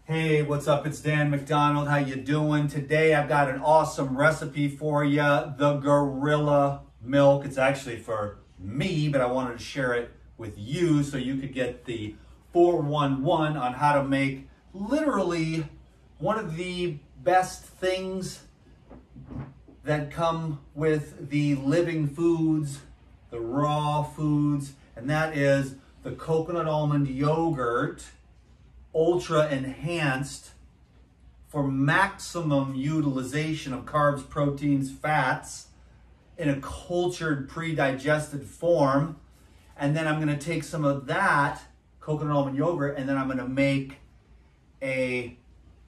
Hey, what's up? It's Dan McDonald. How you doing? Today I've got an awesome recipe for you, the gorilla milk. It's actually for me, but I wanted to share it with you so you could get the 411 on how to make literally one of the best things that come with the living foods, the raw foods, and that is the coconut almond yogurt, ultra enhanced for maximum utilization of carbs, proteins, fats in a cultured, pre-digested form. And then I'm going to take some of that coconut almond yogurt and then I'm going to make a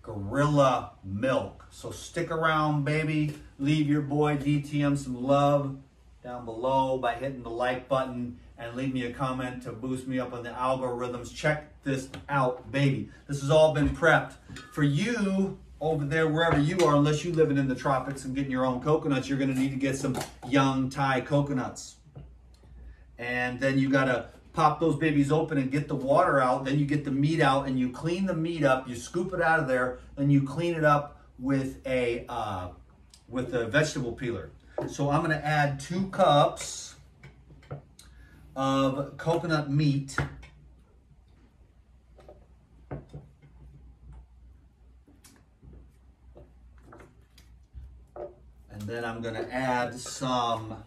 gorilla milk. So stick around, baby. Leave your boy DTM some love down below by hitting the like button and leave me a comment to boost me up on the algorithms. Check this out, baby. This has all been prepped for you over there, wherever you are, unless you living in the tropics and getting your own coconuts. You're gonna need to get some young Thai coconuts. And then you gotta pop those babies open and get the water out. Then you get the meat out and you clean the meat up. You scoop it out of there and you clean it up with a vegetable peeler. So I'm gonna add 2 cups of coconut meat. And then I'm going to add some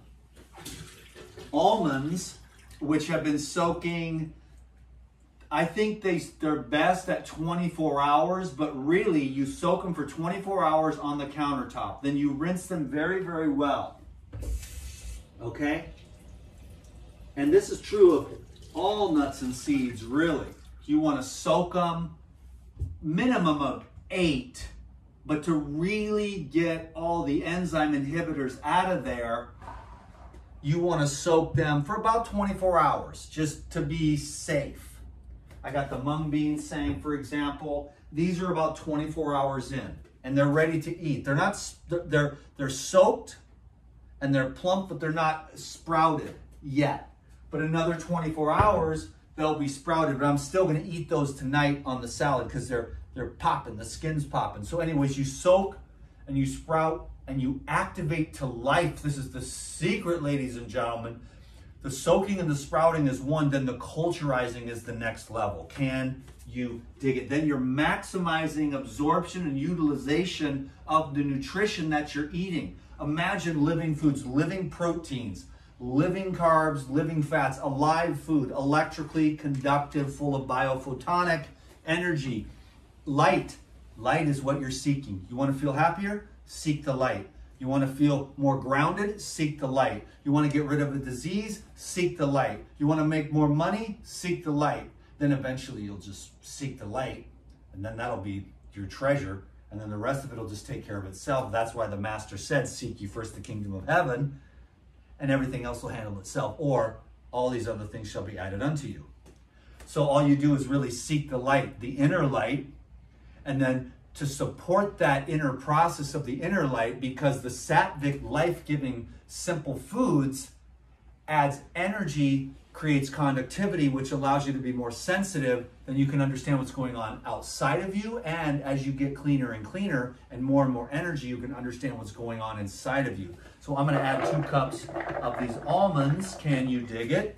almonds, which have been soaking. I think they're best at 24 hours, but really you soak them for 24 hours on the countertop. Then you rinse them very, very well. Okay? And this is true of all nuts and seeds, really. You want to soak them minimum of 8, but to really get all the enzyme inhibitors out of there, you want to soak them for about 24 hours, just to be safe. I got the mung beans saying, for example, these are about 24 hours in, and they're ready to eat. They're not, they're soaked, and they're plump, but they're not sprouted yet. But another 24 hours, they'll be sprouted. But I'm still going to eat those tonight on the salad because they're popping, the skin's popping. So anyways, you soak and you sprout and you activate to life. This is the secret, ladies and gentlemen. The soaking and the sprouting is one, then the culturizing is the next level. Can you dig it? Then you're maximizing absorption and utilization of the nutrition that you're eating. Imagine living foods, living proteins, living carbs, living fats, alive food, electrically conductive, full of biophotonic energy. Light. Light is what you're seeking. You want to feel happier? Seek the light. You want to feel more grounded? Seek the light. You want to get rid of a disease? Seek the light. You want to make more money? Seek the light. Then eventually you'll just seek the light, and then that'll be your treasure, and then the rest of it will just take care of itself. That's why the Master said, seek ye first the kingdom of heaven, and everything else will handle itself, or all these other things shall be added unto you. So all you do is really seek the light, the inner light, and then to support that inner process of the inner light, because the sattvic, life-giving, simple foods adds energy, creates conductivity, which allows you to be more sensitive, then you can understand what's going on outside of you. And as you get cleaner and cleaner and more energy, you can understand what's going on inside of you. So I'm going to add 2 cups of these almonds. Can you dig it?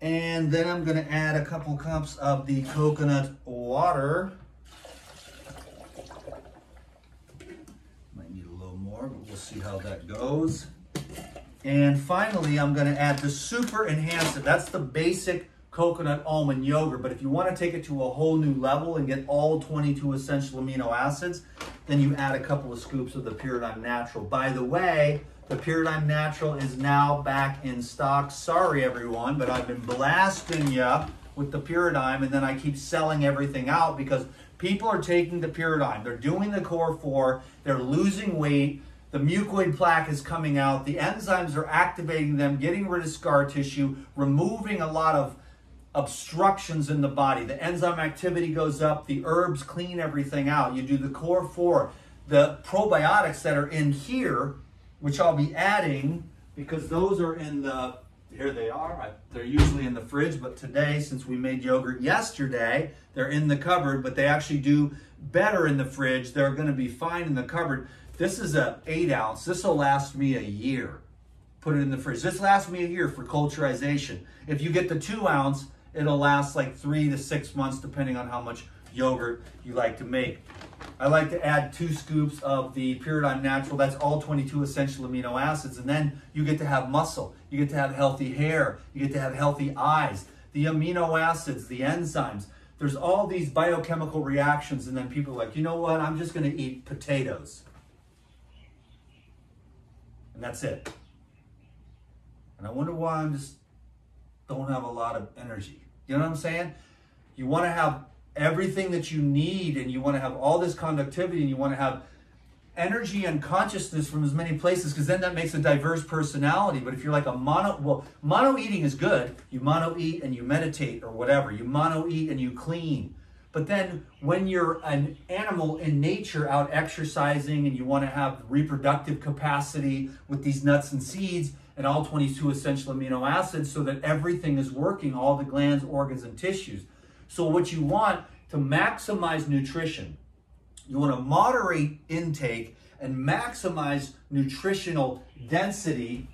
And then I'm going to add a couple cups of the coconut water. Might need a little more, but we'll see how that goes. And finally, I'm going to add the super enhancer. That's the basic coconut almond yogurt. But if you want to take it to a whole new level and get all 22 essential amino acids, then you add a couple of scoops of the Paradigm Natural. By the way, the Paradigm Natural is now back in stock. Sorry, everyone, but I've been blasting you with the Paradigm, and then I keep selling everything out because people are taking the Paradigm. They're doing the Core 4. They're losing weight. The mucoid plaque is coming out. The enzymes are activating them, getting rid of scar tissue, removing a lot of obstructions in the body. The enzyme activity goes up. The herbs clean everything out. You do the Core 4. The probiotics that are in here, which I'll be adding because those are in the here they are. They're usually in the fridge, but today, since we made yogurt yesterday, they're in the cupboard, but they actually do better in the fridge. They're gonna be fine in the cupboard. This is a 8 ounce. This will last me a year. Put it in the fridge. This lasts me a year for culturization. If you get the 2 ounce, it'll last like 3 to 6 months, depending on how much yogurt you like to make. I like to add 2 scoops of the Paradigm Natural. That's all 22 essential amino acids. And then you get to have muscle. You get to have healthy hair. You get to have healthy eyes. The amino acids, the enzymes. There's all these biochemical reactions. And then people are like, you know what? I'm just going to eat potatoes. And that's it. And I wonder why I just don't have a lot of energy. You know what I'm saying? You want to have everything that you need, and you want to have all this conductivity, and you want to have energy and consciousness from as many places, because then that makes a diverse personality. But if you're like a mono eating is good. You mono eat and you meditate or whatever. You mono eat and you clean. But then when you're an animal in nature out exercising and you want to have reproductive capacity with these nuts and seeds, and all 22 essential amino acids, so that everything is working, all the glands, organs, and tissues. So what you want to maximize nutrition, you want to moderate intake and maximize nutritional density,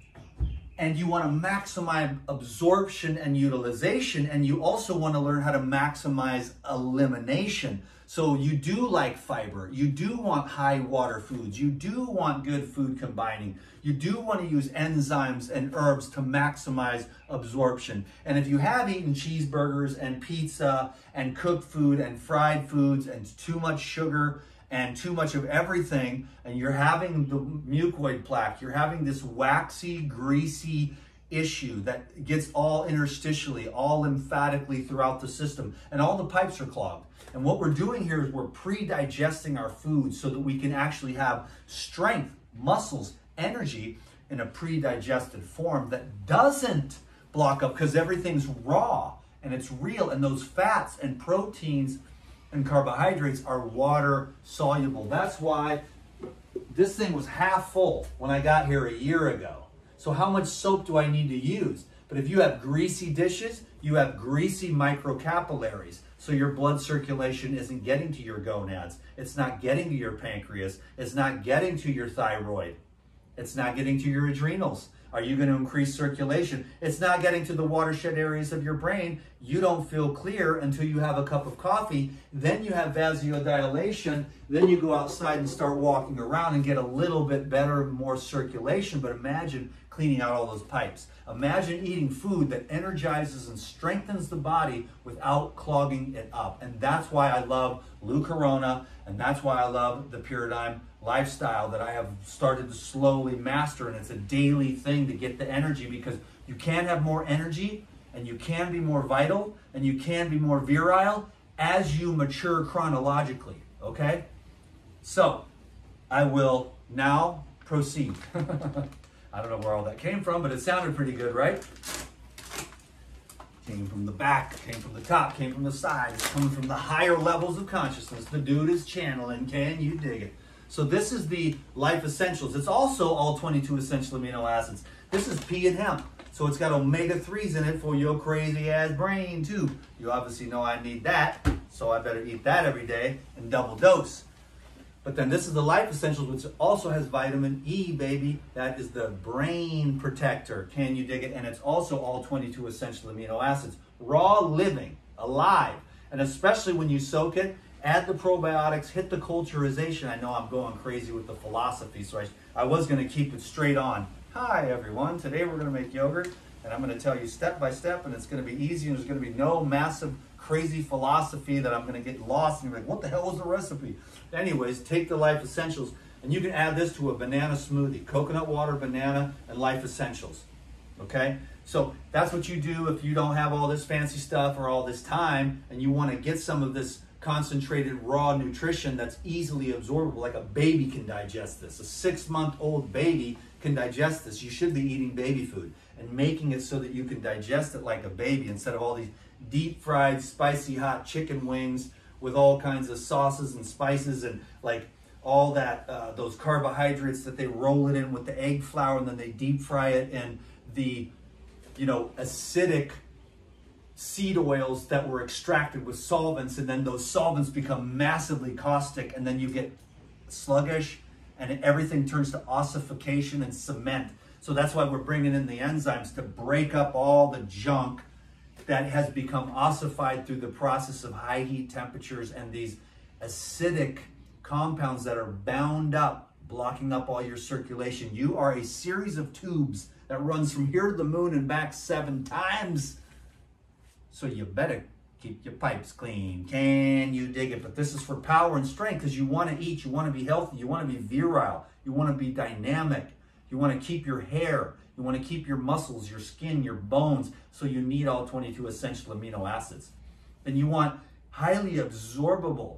and you want to maximize absorption and utilization, and you also want to learn how to maximize elimination. So you do like fiber, you do want high water foods, you do want good food combining, you do want to use enzymes and herbs to maximize absorption. And if you have eaten cheeseburgers and pizza and cooked food and fried foods and too much sugar and too much of everything, and you're having the mucoid plaque, you're having this waxy, greasy issue that gets all interstitially, all lymphatically throughout the system, and all the pipes are clogged. And what we're doing here is we're pre-digesting our food so that we can actually have strength, muscles, energy in a pre-digested form that doesn't block up, because everything's raw and it's real, and those fats and proteins and carbohydrates are water soluble. That's why this thing was half full when I got here a year ago. So how much soap do I need to use? But if you have greasy dishes, you have greasy microcapillaries. So your blood circulation isn't getting to your gonads. It's not getting to your pancreas. It's not getting to your thyroid. It's not getting to your adrenals. Are you going to increase circulation? It's not getting to the watershed areas of your brain. You don't feel clear until you have a cup of coffee. Then you have vasodilation. Then you go outside and start walking around and get a little bit better, more circulation. But imagine cleaning out all those pipes. Imagine eating food that energizes and strengthens the body without clogging it up. And that's why I love Lou Corona, and that's why I love the Paradigm lifestyle that I have started to slowly master. And it's a daily thing to get the energy, because you can have more energy, and you can be more vital, and you can be more virile as you mature chronologically, okay? So, I will now proceed. I don't know where all that came from, but it sounded pretty good, right? Came from the back, came from the top, came from the side. It's coming from the higher levels of consciousness. The dude is channeling. Can you dig it? So this is the Life Essentials. It's also all 22 essential amino acids. This is pea and hemp. So it's got omega-3s in it for your crazy-ass brain, too. You obviously know I need that, so I better eat that every day and double dose. But then this is the Life Essentials, which also has vitamin E, baby. That is the brain protector. Can you dig it? And it's also all 22 essential amino acids. Raw living, alive. And especially when you soak it, add the probiotics, hit the culturization. I know I'm going crazy with the philosophy, so I was going to keep it straight on. Hi, everyone. Today we're going to make yogurt, and I'm going to tell you step by step, and it's going to be easy, and there's going to be no massive crazy philosophy that I'm going to get lost and you're like, what the hell was the recipe? Anyways, take the Life Essentials, and you can add this to a banana smoothie. Coconut water, banana, and Life Essentials. Okay? So that's what you do if you don't have all this fancy stuff or all this time, and you want to get some of this concentrated raw nutrition that's easily absorbable. Like a baby can digest this. A 6-month-old baby can digest this. You should be eating baby food and making it so that you can digest it like a baby, instead of all these deep fried spicy hot chicken wings with all kinds of sauces and spices and like all that those carbohydrates that they roll it in with the egg flour, and then they deep fry it in the you know, acidic seed oils that were extracted with solvents, and then those solvents become massively caustic, and then you get sluggish, and everything turns to ossification and cement. So that's why we're bringing in the enzymes to break up all the junk that has become ossified through the process of high heat temperatures and these acidic compounds that are bound up, blocking up all your circulation. You are a series of tubes that runs from here to the moon and back 7 times. So you better keep your pipes clean. Can you dig it? But this is for power and strength, because you want to eat, you want to be healthy, you want to be virile, you want to be dynamic, you want to keep your hair, you want to keep your muscles, your skin, your bones. So you need all 22 essential amino acids. And you want highly absorbable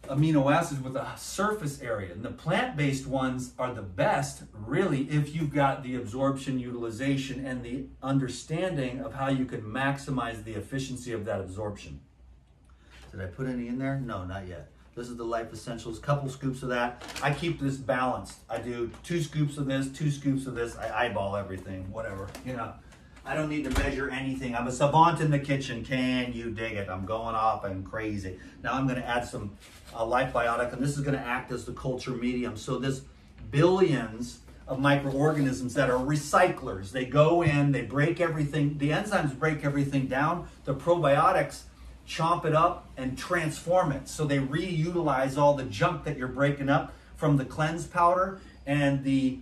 amino acids with a surface area. And the plant-based ones are the best, really, if you've got the absorption, utilization, and the understanding of how you can maximize the efficiency of that absorption. Did I put any in there? No, not yet. This is the Life Essentials, couple scoops of that. I keep this balanced. I do 2 scoops of this, 2 scoops of this. I eyeball everything, whatever, you know. I don't need to measure anything. I'm a savant in the kitchen. Can you dig it? I'm going off and crazy. Now I'm going to add some Life Biotic, and this is going to act as the culture medium. So there's billions of microorganisms that are recyclers. They go in, they break everything. The enzymes break everything down. The probiotics chomp it up and transform it. So they reutilize all the junk that you're breaking up from the cleanse powder and the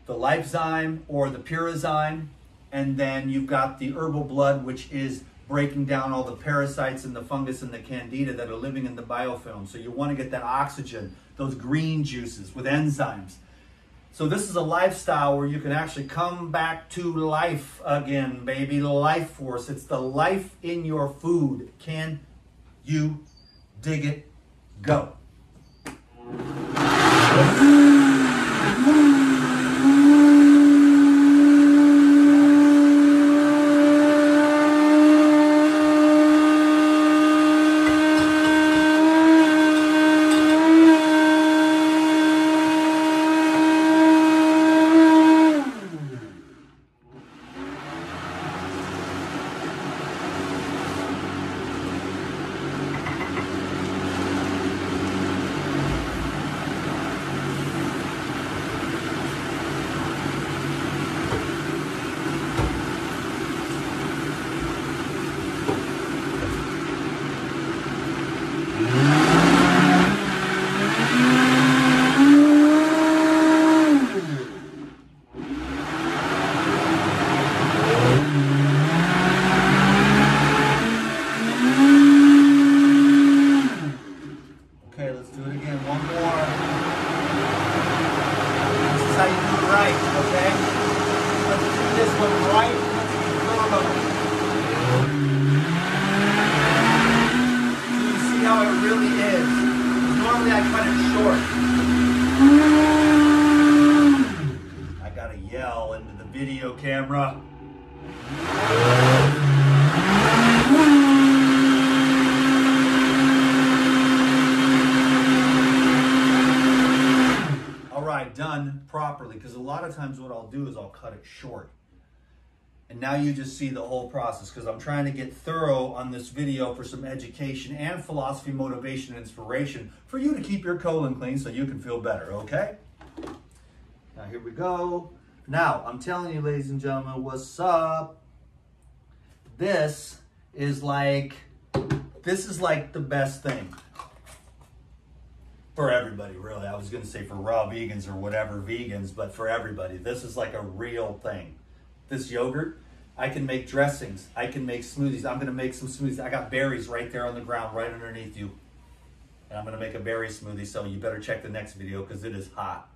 Lipozyme or the Purazyme, and then you've got the herbal blood, which is breaking down all the parasites and the fungus and the candida that are living in the biofilm. So you want to get that oxygen, those green juices with enzymes. So this is a lifestyle where you can actually come back to life again, baby. Life force. It's the life in your food. Can you dig it? Go. Video camera. All right, done properly, because a lot of times what I'll do is I'll cut it short. And now you just see the whole process, because I'm trying to get thorough on this video for some education and philosophy, motivation, and inspiration for you to keep your colon clean so you can feel better, okay? Now here we go. Now, I'm telling you, ladies and gentlemen, what's up? This is like the best thing for everybody, really. I was going to say for raw vegans or whatever vegans, but for everybody. This is like a real thing. This yogurt, I can make dressings. I can make smoothies. I'm going to make some smoothies. I got berries right there on the ground, right underneath you. And I'm going to make a berry smoothie, so you better check the next video because it is hot.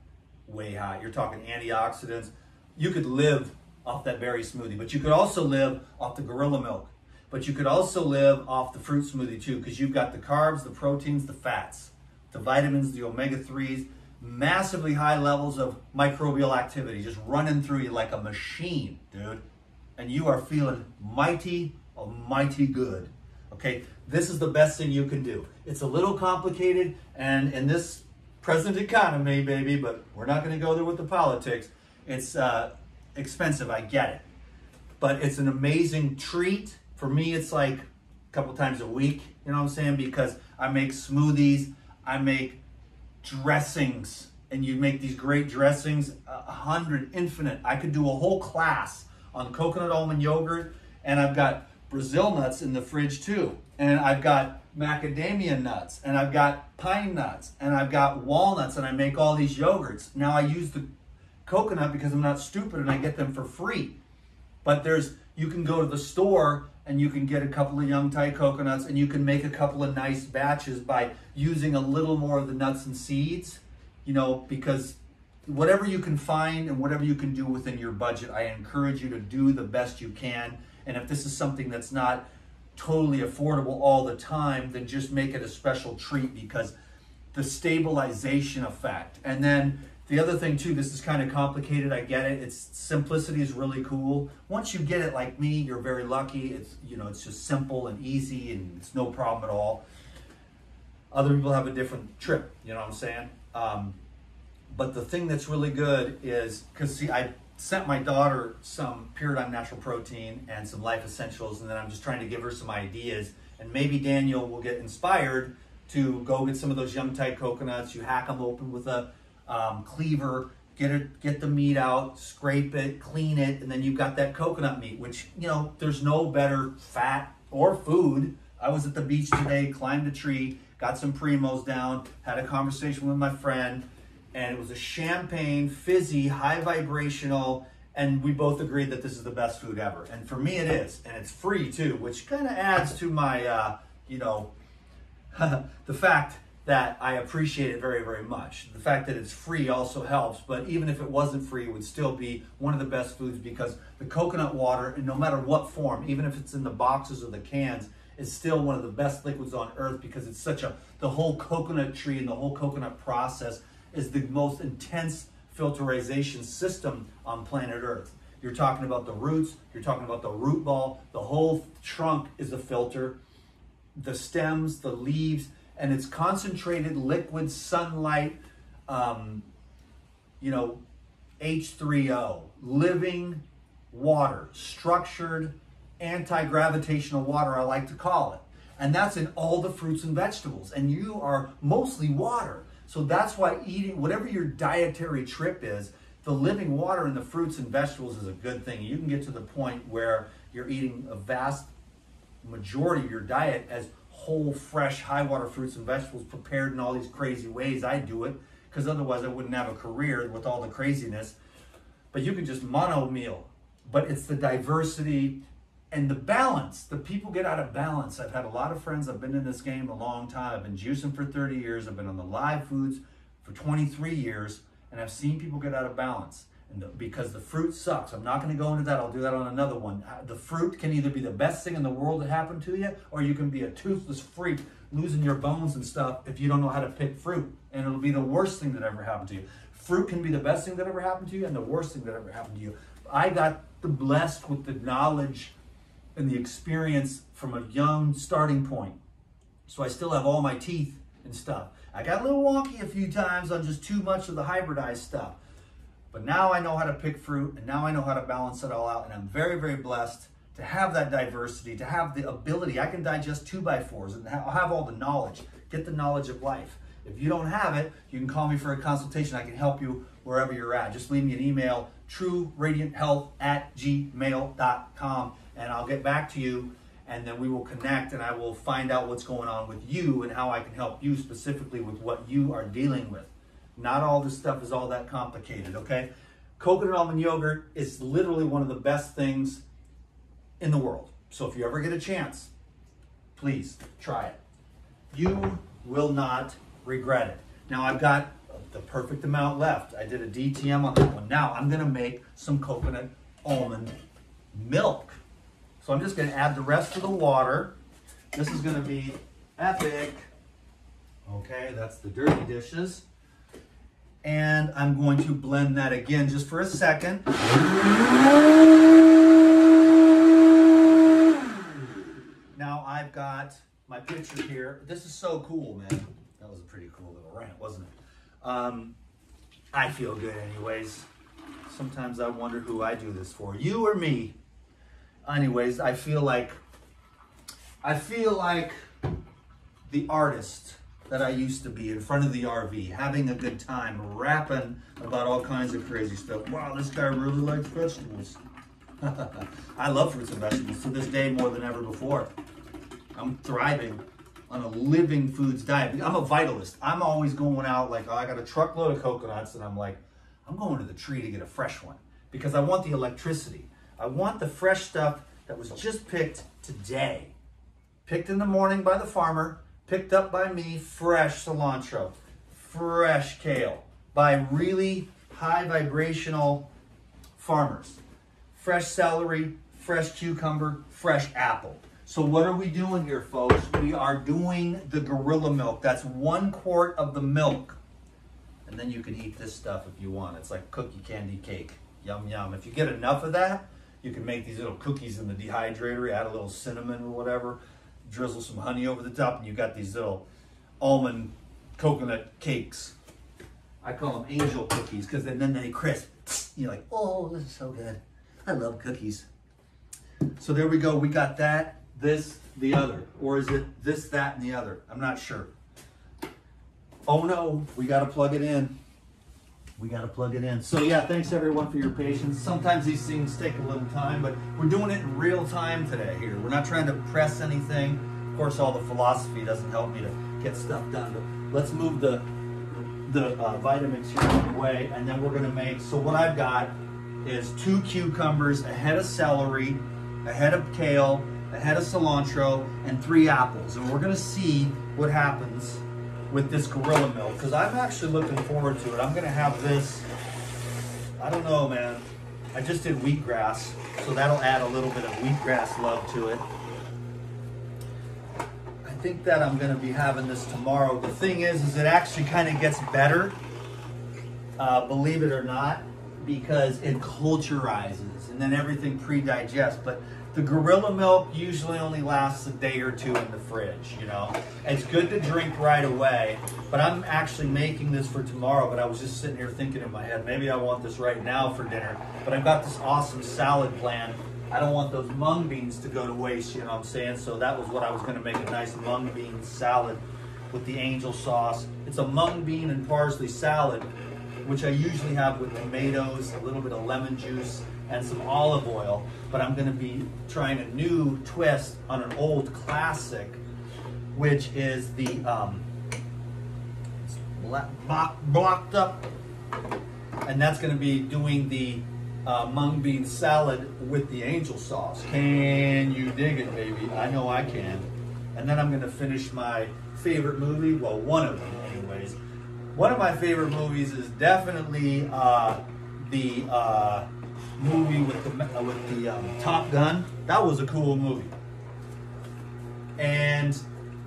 Way hot. You're talking antioxidants. You could live off that berry smoothie, but you could also live off the gorilla milk. But you could also live off the fruit smoothie too, because you've got the carbs, the proteins, the fats, the vitamins, the omega-3s, massively high levels of microbial activity just running through you like a machine, dude. And you are feeling mighty, mighty good. Okay, this is the best thing you can do. It's a little complicated, and in this present economy, baby, but we're not going to go there with the politics. It's expensive, I get it. But it's an amazing treat. For me, it's like a couple times a week, you know what I'm saying? Because I make smoothies, I make dressings, and you make these great dressings, 100, infinite. I could do a whole class on coconut almond yogurt, and I've got Brazil nuts in the fridge too. And I've got macadamia nuts, and I've got pine nuts, and I've got walnuts, and I make all these yogurts. Now I use the coconut because I'm not stupid and I get them for free. But you can go to the store and you can get a couple of young Thai coconuts, and you can make a couple of nice batches by using a little more of the nuts and seeds, you know, because whatever you can find and whatever you can do within your budget, I encourage you to do the best you can. And if this is something that's not totally affordable all the time, then just make it a special treat, because the stabilization effect. And then the other thing too, this is kind of complicated, I get it. It's simplicity is really cool. Once you get it like me, you're very lucky. It's, you know, it's just simple and easy and it's no problem at all. Other people have a different trip, you know what I'm saying? But the thing that's really good is, because see, I sent my daughter some Paradigm Natural Protein and some Life Essentials, and then I'm just trying to give her some ideas. And maybe Daniel will get inspired to go get some of those young Thai coconuts. You hack them open with a cleaver, get the meat out, scrape it, clean it, and then you've got that coconut meat, which, you know, there's no better fat or food. I was at the beach today, climbed a tree, got some Primos down, had a conversation with my friend, and it was a champagne, fizzy, high vibrational, and we both agreed that this is the best food ever. And for me it is, and it's free too, which kind of adds to my, you know, the fact that I appreciate it very, very much. The fact that it's free also helps, but even if it wasn't free, it would still be one of the best foods, because the coconut water, and no matter what form, even if it's in the boxes or the cans, is still one of the best liquids on earth, because it's such the whole coconut tree and the whole coconut process is the most intense filterization system on planet Earth. You're talking about the roots, you're talking about the root ball, the whole trunk is a filter, the stems, the leaves, and it's concentrated liquid sunlight, you know, H3O, living water, structured anti-gravitational water, I like to call it. And that's in all the fruits and vegetables. And you are mostly water. So that's why eating, whatever your dietary trip is, the living water in the fruits and vegetables is a good thing. You can get to the point where you're eating a vast majority of your diet as whole, fresh, high water fruits and vegetables prepared in all these crazy ways. I do it because otherwise I wouldn't have a career with all the craziness. But you can just mono meal. But it's the diversity and the balance. The people get out of balance. I've had a lot of friends. I've been in this game a long time. I've been juicing for 30 years. I've been on the live foods for 23 years. And I've seen people get out of balance. And because the fruit sucks. I'm not going to go into that. I'll do that on another one. The fruit can either be the best thing in the world that happened to you, or you can be a toothless freak losing your bones and stuff if you don't know how to pick fruit. And it'll be the worst thing that ever happened to you. Fruit can be the best thing that ever happened to you and the worst thing that ever happened to you. I got blessed with the knowledge and the experience from a young starting point. So I still have all my teeth and stuff. I got a little wonky a few times on just too much of the hybridized stuff. But now I know how to pick fruit, and now I know how to balance it all out, and I'm very, very blessed to have that diversity, to have the ability. I can digest 2x4s, and I'll have all the knowledge, get the knowledge of life. If you don't have it, you can call me for a consultation. I can help you wherever you're at. Just leave me an email, trueradianthealth@gmail.com, and I'll get back to you, and then we will connect, and I will find out what's going on with you and how I can help you specifically with what you are dealing with. Not all this stuff is all that complicated, okay? Coconut almond yogurt is literally one of the best things in the world. So if you ever get a chance, please try it. You will not regret it. Now I've got the perfect amount left. I did a DTM on that one. Now I'm gonna make some coconut almond milk. So I'm just gonna add the rest of the water. This is gonna be epic. Okay, that's the dirty dishes. And I'm going to blend that again just for a second. Now I've got my picture here. This is so cool, man. That was a pretty cool little rant, wasn't it? I feel good anyways. Sometimes I wonder who I do this for, you or me. Anyways, I feel like the artist that I used to be in front of the RV, having a good time, rapping about all kinds of crazy stuff. Wow, this guy really likes vegetables. I love fruits and vegetables to this day more than ever before. I'm thriving on a living foods diet. I'm a vitalist. I'm always going out like, oh, I got a truckload of coconuts, and I'm like, I'm going to the tree to get a fresh one because I want the electricity. I want the fresh stuff that was just picked today. Picked in the morning by the farmer, picked up by me, fresh cilantro, fresh kale, by really high vibrational farmers. Fresh celery, fresh cucumber, fresh apple. So what are we doing here, folks? We are doing the gorilla milk. That's 1 quart of the milk. And then you can eat this stuff if you want. It's like cookie candy cake. Yum, yum. If you get enough of that, you can make these little cookies in the dehydrator, add a little cinnamon or whatever, drizzle some honey over the top, and you got these little almond coconut cakes. I call them angel cookies because then they crisp. You're like, oh, this is so good. I love cookies. So there we go. We got that, this, the other. Or is it this, that, and the other? I'm not sure. Oh no, we got to plug it in. We got to plug it in. So yeah, thanks everyone for your patience. Sometimes these things take a little time, but we're doing it in real time today here. We're not trying to press anything. Of course, all the philosophy doesn't help me to get stuff done, but let's move the vitamins here out of the way, and then we're going to make, so what I've got is 2 cucumbers, a head of celery, a head of kale, a head of cilantro, and 3 apples. And we're going to see what happens with this gorilla milk, because I'm actually looking forward to it. I'm going to have this, I don't know, man. I just did wheatgrass, so that'll add a little bit of wheatgrass love to it. I think that I'm going to be having this tomorrow. The thing is it actually kind of gets better, believe it or not, because it culturizes and then everything pre-digests. But the gorilla milk usually only lasts a day or 2 in the fridge, you know. It's good to drink right away, but I'm actually making this for tomorrow. But I was just sitting here thinking in my head, maybe I want this right now for dinner. But I've got this awesome salad plan. I don't want those mung beans to go to waste, you know what I'm saying? So that was what I was going to make, a nice mung bean salad with the angel sauce. It's a mung bean and parsley salad, which I usually have with tomatoes, a little bit of lemon juice, and some olive oil. But I'm going to be trying a new twist on an old classic, which is the blocked up, and that's going to be doing the mung bean salad with the angel sauce. Can you dig it, baby? I know I can. And then I'm going to finish my favorite movie, well, one of them anyways. One of my favorite movies is definitely the movie with the Top Gun. That was a cool movie. And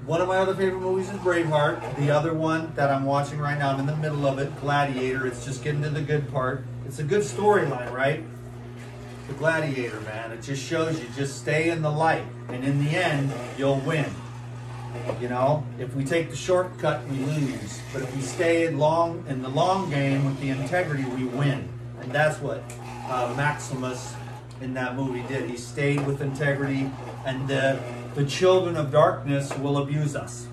one of my other favorite movies is Braveheart. The other one that I'm watching right now, I'm in the middle of it, Gladiator. It's just getting to the good part. It's a good storyline, right? The Gladiator, man. It just shows you just stay in the light, and in the end, you'll win. You know, if we take the shortcut, we lose. But if we stay in the long game with the integrity, we win. And that's what Maximus in that movie did. He stayed with integrity, and the children of darkness will abuse us.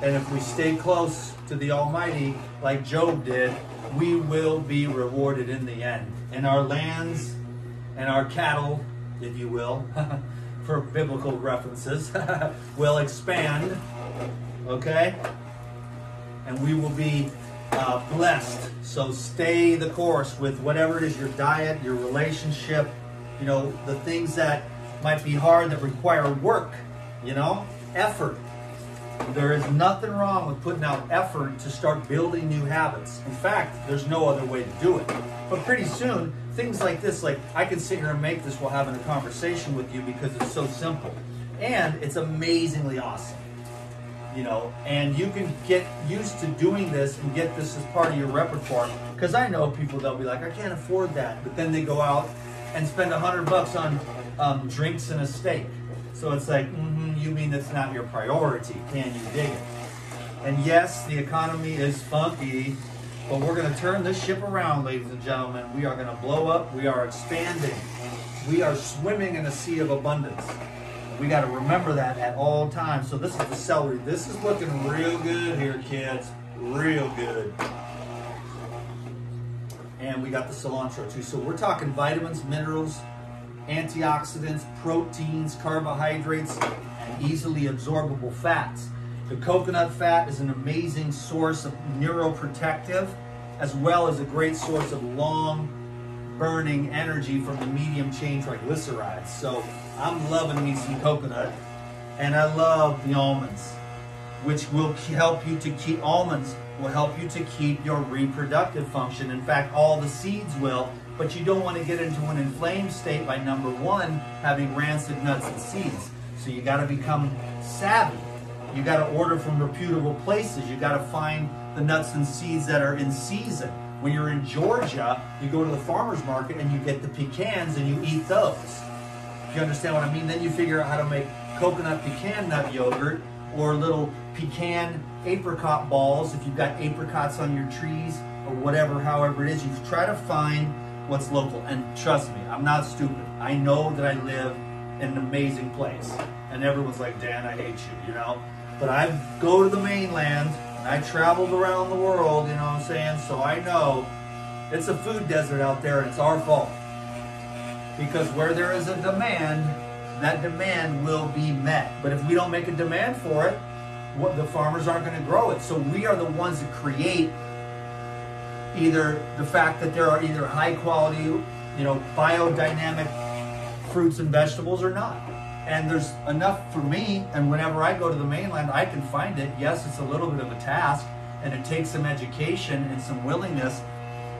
And if we stay close to the Almighty, like Job did, we will be rewarded in the end. And our lands and our cattle, if you will, for biblical references, will expand, okay? And we will be blessed. So stay the course with whatever it is, your diet, your relationship, you know, the things that might be hard, that require work, you know, effort. There is nothing wrong with putting out effort to start building new habits. In fact, there's no other way to do it. But pretty soon, things like this, like I can sit here and make this while having a conversation with you because it's so simple. And it's amazingly awesome. You know, and you can get used to doing this and get this as part of your repertoire. Because I know people, they'll be like, I can't afford that. But then they go out and spend $100 on drinks and a steak. So it's like, you mean that's not your priority? Can you dig it? And yes, the economy is funky. But we're going to turn this ship around, ladies and gentlemen. We are going to blow up. We are expanding. We are swimming in a sea of abundance. We got to remember that at all times. So this is the celery. This is looking real good here, kids. Real good. And we got the cilantro too. So we're talking vitamins, minerals, antioxidants, proteins, carbohydrates, and easily absorbable fats. The coconut fat is an amazing source of neuroprotective, as well as a great source of long burning energy from the medium chain triglycerides. So I'm loving me some coconut, and I love the almonds, which will help you to keep, almonds will help you to keep your reproductive function. In fact, all the seeds will, but you don't want to get into an inflamed state by, number one, having rancid nuts and seeds. So you got to become savvy. You got to order from reputable places. You got to find the nuts and seeds that are in season. When you're in Georgia, you go to the farmer's market and you get the pecans and you eat those. If you understand what I mean, then you figure out how to make coconut pecan nut yogurt or little pecan apricot balls if you've got apricots on your trees or whatever, however it is. You try to find what's local. And trust me, I'm not stupid. I know that I live in an amazing place. And everyone's like, Dan, I hate you, you know? But I go to the mainland, and I traveled around the world, you know what I'm saying? So I know it's a food desert out there, and it's our fault. Because where there is a demand, that demand will be met. But if we don't make a demand for it, the farmers aren't going to grow it. So we are the ones that create either the fact that there are either high quality, you know, biodynamic fruits and vegetables or not. And there's enough for me, and whenever I go to the mainland, I can find it. Yes, it's a little bit of a task, and it takes some education and some willingness,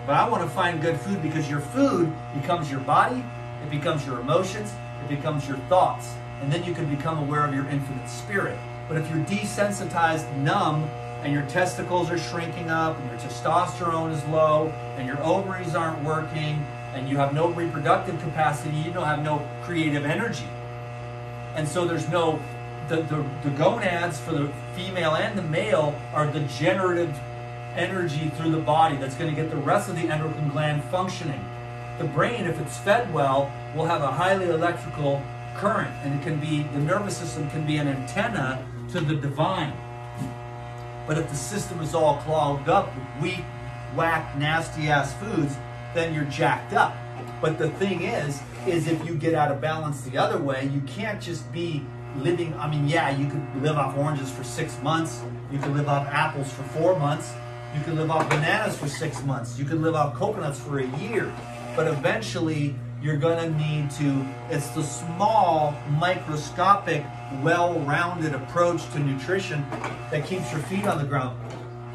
but I want to find good food, because your food becomes your body, it becomes your emotions, it becomes your thoughts, and then you can become aware of your infinite spirit. But if you're desensitized, numb, and your testicles are shrinking up, and your testosterone is low, and your ovaries aren't working, and you have no reproductive capacity, you don't have no creative energy. And so there's no, the gonads for the female and the male are the generative energy through the body that's going to get the rest of the endocrine gland functioning. The brain, if it's fed well, will have a highly electrical current, and it can be, the nervous system can be an antenna to the divine. But if the system is all clogged up with weak, whack, nasty-ass foods, then you're jacked up. But the thing is if you get out of balance the other way, you can't just be living, I mean, yeah, you could live off oranges for 6 months, you could live off apples for 4 months, you could live off bananas for 6 months, you could live off coconuts for a year, but eventually you're gonna need to, it's the small, microscopic, well-rounded approach to nutrition that keeps your feet on the ground,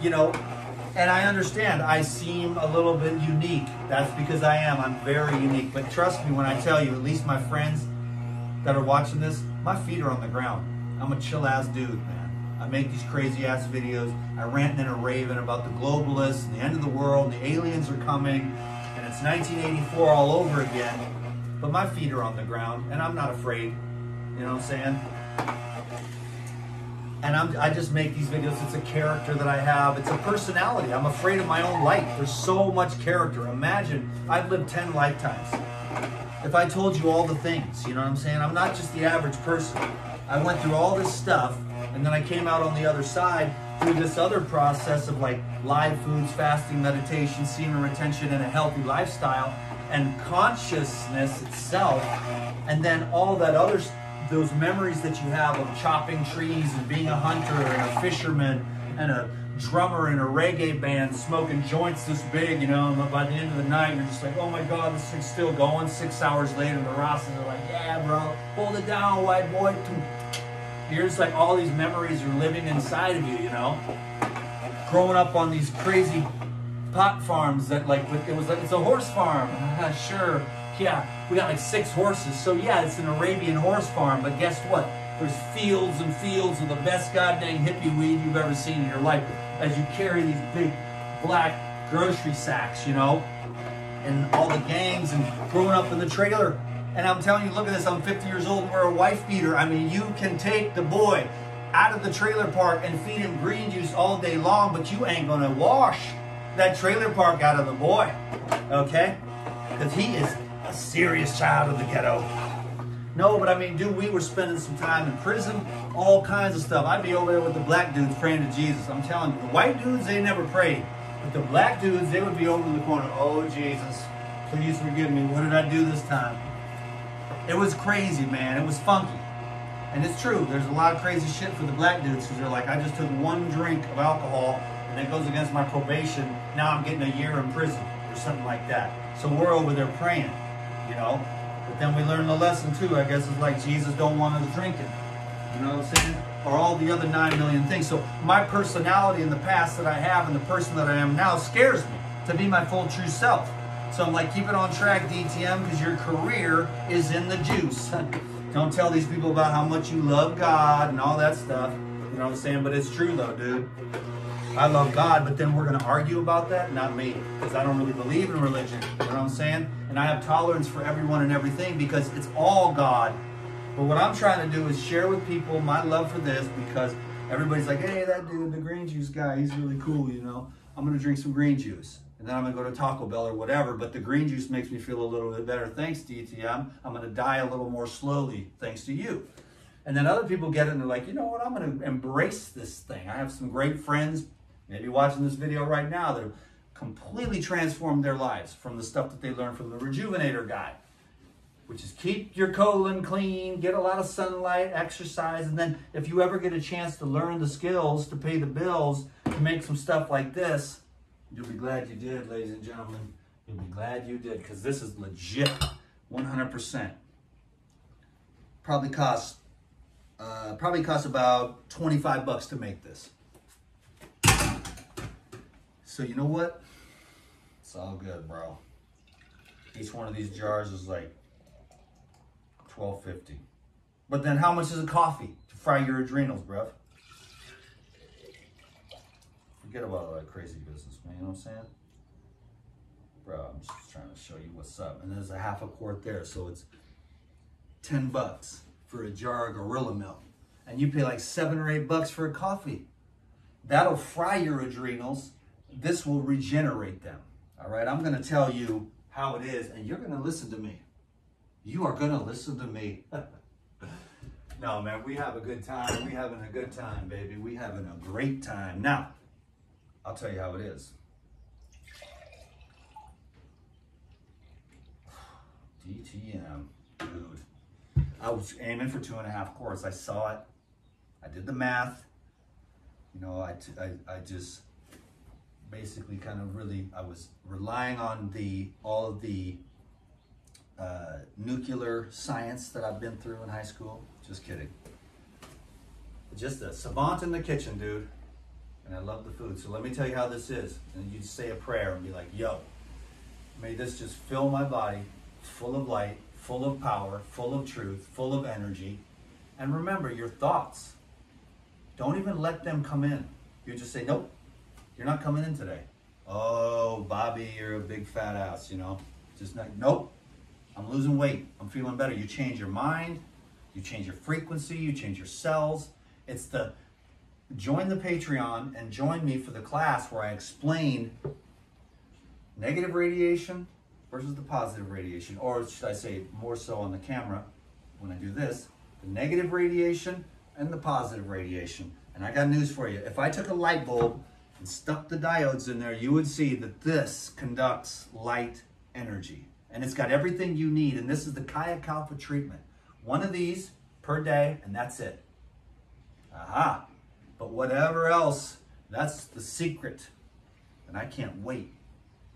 you know. And I understand I seem a little bit unique. That's because I am. I'm very unique. But trust me when I tell you, at least my friends that are watching this, my feet are on the ground. I'm a chill-ass dude, man. I make these crazy-ass videos. I rant and a raving about the globalists and the end of the world, and the aliens are coming, and it's 1984 all over again. But my feet are on the ground, and I'm not afraid. You know what I'm saying? And I just make these videos. It's a character that I have. It's a personality. I'm afraid of my own life. There's so much character. Imagine, I've lived 10 lifetimes. If I told you all the things, you know what I'm saying? I'm not just the average person. I went through all this stuff, and then I came out on the other side through this other process of like live foods, fasting, meditation, semen retention, and a healthy lifestyle, and consciousness itself, and then all that other stuff. Those memories that you have of chopping trees and being a hunter and a fisherman and a drummer in a reggae band smoking joints this big, you know, and by the end of the night you're just like, oh my God, this thing's still going. 6 hours later the Rosses are like, yeah bro, hold it down white boy. You're just like, all these memories are living inside of you, you know. Growing up on these crazy pot farms that like, it was like, it's a horse farm. Sure. Yeah, we got like 6 horses, so yeah, it's an Arabian horse farm, but guess what? There's fields and fields of the best goddamn hippie weed you've ever seen in your life as you carry these big black grocery sacks, you know, and all the gangs and growing up in the trailer. And I'm telling you, look at this, I'm 50 years old and we're a wife beater. I mean, you can take the boy out of the trailer park and feed him green juice all day long, but you ain't gonna wash. that trailer park out of the boy, okay? Because he is a serious child of the ghetto. No, but I mean, dude, we were spending some time in prison, all kinds of stuff. I'd be over there with the black dudes praying to Jesus. I'm telling you, the white dudes, they never prayed. But the black dudes, they would be over in the corner. Oh, Jesus, please forgive me. What did I do this time? It was crazy, man. It was funky. And it's true. There's a lot of crazy shit for the black dudes because they're like, I just took one drink of alcohol and it goes against my probation. Now I'm getting a year in prison or something like that. So we're over there praying, you know. But then we learn the lesson too. I guess it's like Jesus don't want us drinking. You know what I'm saying? Or all the other 9 million things. So my personality in the past that I have and the person that I am now scares me to be my full true self. So I'm like, keep it on track, DTM, because your career is in the juice. Don't tell these people about how much you love God and all that stuff. You know what I'm saying? But it's true though, dude. I love God, but then we're going to argue about that? Not me, because I don't really believe in religion. You know what I'm saying? And I have tolerance for everyone and everything because it's all God. But what I'm trying to do is share with people my love for this because everybody's like, hey, that dude, the green juice guy, he's really cool, you know. I'm going to drink some green juice. And then I'm going to go to Taco Bell or whatever, but the green juice makes me feel a little bit better. Thanks, DTM. I'm going to die a little more slowly thanks to you. And then other people get it and they're like, you know what, I'm going to embrace this thing. I have some great friends, maybe watching this video right now, that have completely transformed their lives from the stuff that they learned from the Rejuvenator guy, which is keep your colon clean, get a lot of sunlight, exercise, and then if you ever get a chance to learn the skills to pay the bills, to make some stuff like this, you'll be glad you did, ladies and gentlemen. You'll be glad you did, because this is legit, 100%. Probably costs about 25 bucks to make this. So you know what? It's all good, bro. Each one of these jars is like $12.50. But then how much is a coffee to fry your adrenals, bruv? Forget about all that crazy business, man. You know what I'm saying? Bro, I'm just trying to show you what's up. And there's a half a quart there, so it's 10 bucks for a jar of Gorilla Milk. And you pay like 7 or 8 bucks for a coffee. That'll fry your adrenals. This will regenerate them. All right, I'm going to tell you how it is, and you're going to listen to me. You are going to listen to me. No, man, we have a good time. We having a good time, baby. We having a great time. Now, I'll tell you how it is. DTM, dude. I was aiming for 2.5 quarts. I saw it. I did the math. You know, I just basically kind of really, I was relying on all of the nuclear science that I've been through in high school. Just kidding. Just a savant in the kitchen, dude. And I love the food. So let me tell you how this is. And you just say a prayer and be like, yo, may this just fill my body full of light, full of power, full of truth, full of energy. And remember, your thoughts, don't even let them come in. You just say, nope, you're not coming in today. Oh, Bobby, you're a big fat ass, you know. Just not, nope, I'm losing weight. I'm feeling better. You change your mind, you change your frequency, you change your cells. It's the, join the Patreon and join me for the class where I explain negative radiation versus the positive radiation. Or should I say more so on the camera when I do this, the negative radiation and the positive radiation. And I got news for you. If I took a light bulb and stuck the diodes in there, you would see that this conducts light energy. And it's got everything you need. And this is the Kayakalpa treatment. One of these per day, and that's it. Aha. But whatever else, that's the secret. And I can't wait,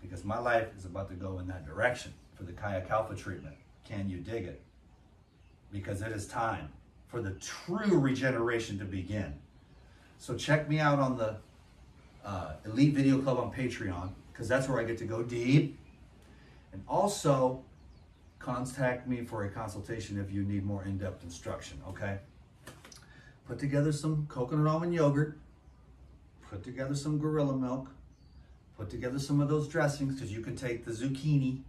because my life is about to go in that direction for the Kayakalpa treatment. Can you dig it? Because it is time for the true regeneration to begin. So check me out on the Elite Video Club on Patreon, because that's where I get to go deep. And also, contact me for a consultation if you need more in-depth instruction, okay? Put together some coconut almond yogurt, put together some Gorilla Milk, put together some of those dressings, because you can take the zucchini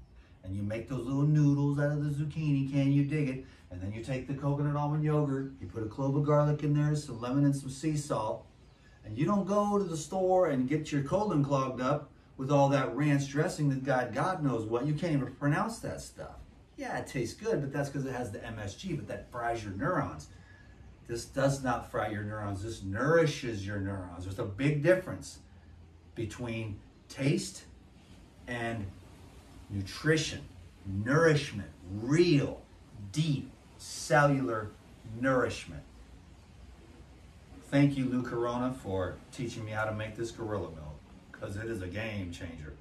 and you make those little noodles out of the zucchini, can you dig it? And then you take the coconut almond yogurt, you put a clove of garlic in there, some lemon and some sea salt, and you don't go to the store and get your colon clogged up with all that ranch dressing that God knows what. You can't even pronounce that stuff. Yeah, it tastes good, but that's because it has the MSG, but that fries your neurons. This does not fry your neurons. This nourishes your neurons. There's a big difference between taste and nutrition, nourishment, real, deep, cellular nourishment. Thank you, Lou Corona, for teaching me how to make this gorilla milk, because it is a game changer.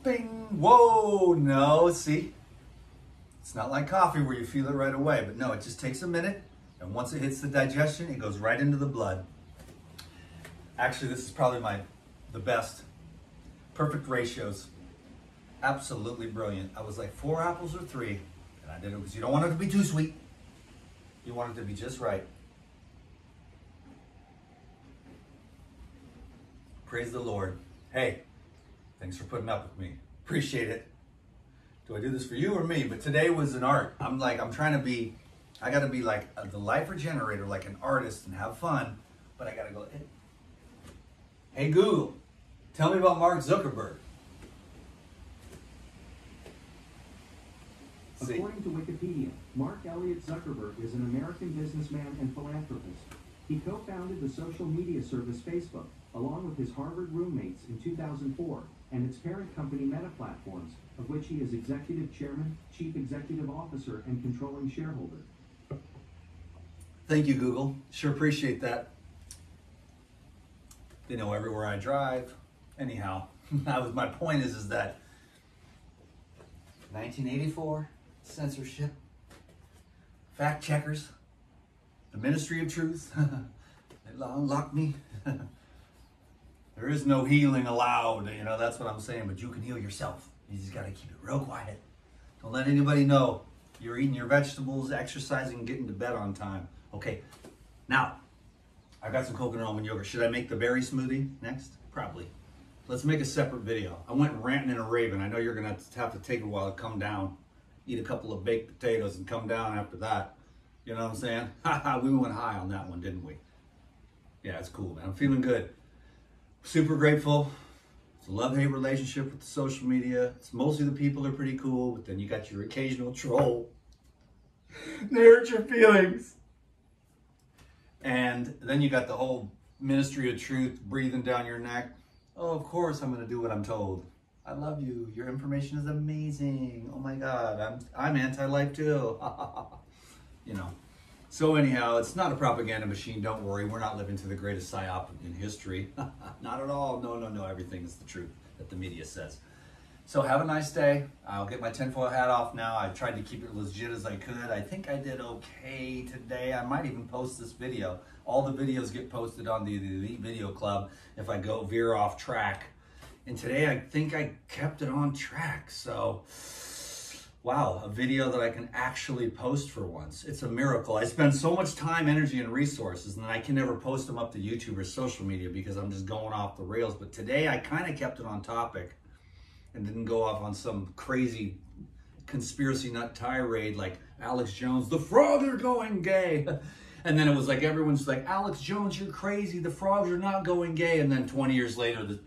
Bing! Whoa! No, see? It's not like coffee where you feel it right away, but no, it just takes a minute, and once it hits the digestion, it goes right into the blood. Actually, this is probably the best. Perfect ratios. Absolutely brilliant. I was like 4 apples or 3, and I did it because you don't want it to be too sweet. You want it to be just right. Praise the Lord. Hey, thanks for putting up with me. Appreciate it. Do I do this for you or me? But today was an art. I gotta be like the life regenerator, like an artist and have fun, but I gotta go, hey Google, tell me about Mark Zuckerberg. According to Wikipedia, Mark Elliott Zuckerberg is an American businessman and philanthropist. He co-founded the social media service Facebook, along with his Harvard roommates in 2004, and its parent company Meta Platforms, of which he is executive chairman, chief executive officer, and controlling shareholder. Thank you, Google. Sure appreciate that. They know everywhere I drive. Anyhow, my point is that 1984, censorship, fact checkers, the Ministry of Truth, they unlocked me. There is no healing allowed, you know, that's what I'm saying, but you can heal yourself. You just gotta keep it real quiet. Don't let anybody know you're eating your vegetables, exercising, getting to bed on time. Okay, now, I've got some coconut almond yogurt. Should I make the berry smoothie next? Probably. Let's make a separate video. I went ranting and raving. I know you're gonna have to take a while to come down, eat a couple of baked potatoes and come down after that. You know what I'm saying? We went high on that one, didn't we? Yeah, it's cool, man. I'm feeling good. Super grateful. It's a love-hate relationship with the social media. It's mostly the people are pretty cool, but then you got your occasional troll. They hurt your feelings. And then you got the whole Ministry of Truth breathing down your neck. Oh, of course I'm going to do what I'm told. I love you. Your information is amazing. Oh my God, I'm anti-life too. You know. So anyhow, it's not a propaganda machine. Don't worry. We're not living to the greatest psyop in history. Not at all. No. Everything is the truth that the media says. So have a nice day. I'll get my tinfoil hat off now. I tried to keep it legit as I could. I think I did okay today. I might even post this video. All the videos get posted on the Elite Video Club if I go veer off track. And today I think I kept it on track. So, wow, a video that I can actually post for once. It's a miracle. I spend so much time, energy, and resources, and I can never post them up to YouTube or social media because I'm just going off the rails. But today I kind of kept it on topic and didn't go off on some crazy conspiracy nut tirade like Alex Jones, the frogs are going gay. And then it was like, everyone's like, Alex Jones, you're crazy. The frogs are not going gay. And then 20 years later, the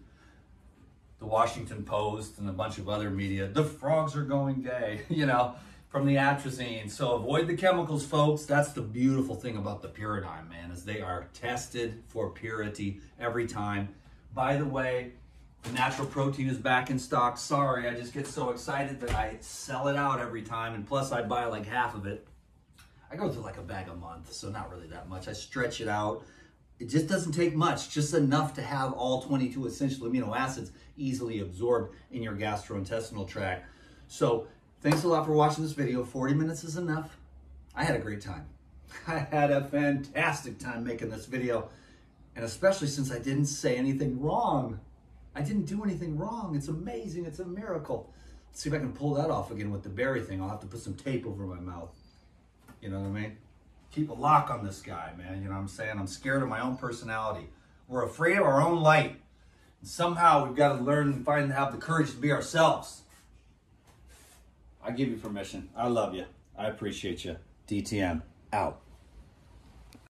Washington Post and a bunch of other media, the frogs are going gay, you know, from the atrazine. So avoid the chemicals, folks. That's the beautiful thing about the Paradigm, man, is they are tested for purity every time. By the way, the natural protein is back in stock. Sorry, I just get so excited that I sell it out every time. And plus I buy like half of it. I go through like a bag a month, so not really that much. I stretch it out. It just doesn't take much, just enough to have all 22 essential amino acids easily absorbed in your gastrointestinal tract. So thanks a lot for watching this video. 40 minutes is enough. I had a great time. I had a fantastic time making this video, and especially since I didn't say anything wrong. I didn't do anything wrong. It's amazing. It's a miracle. Let's see if I can pull that off again with the berry thing. I'll have to put some tape over my mouth. You know what I mean? Keep a lock on this guy, man. You know what I'm saying? I'm scared of my own personality. We're afraid of our own light. And somehow we've got to learn and have the courage to be ourselves. I give you permission. I love you. I appreciate you. DTM out.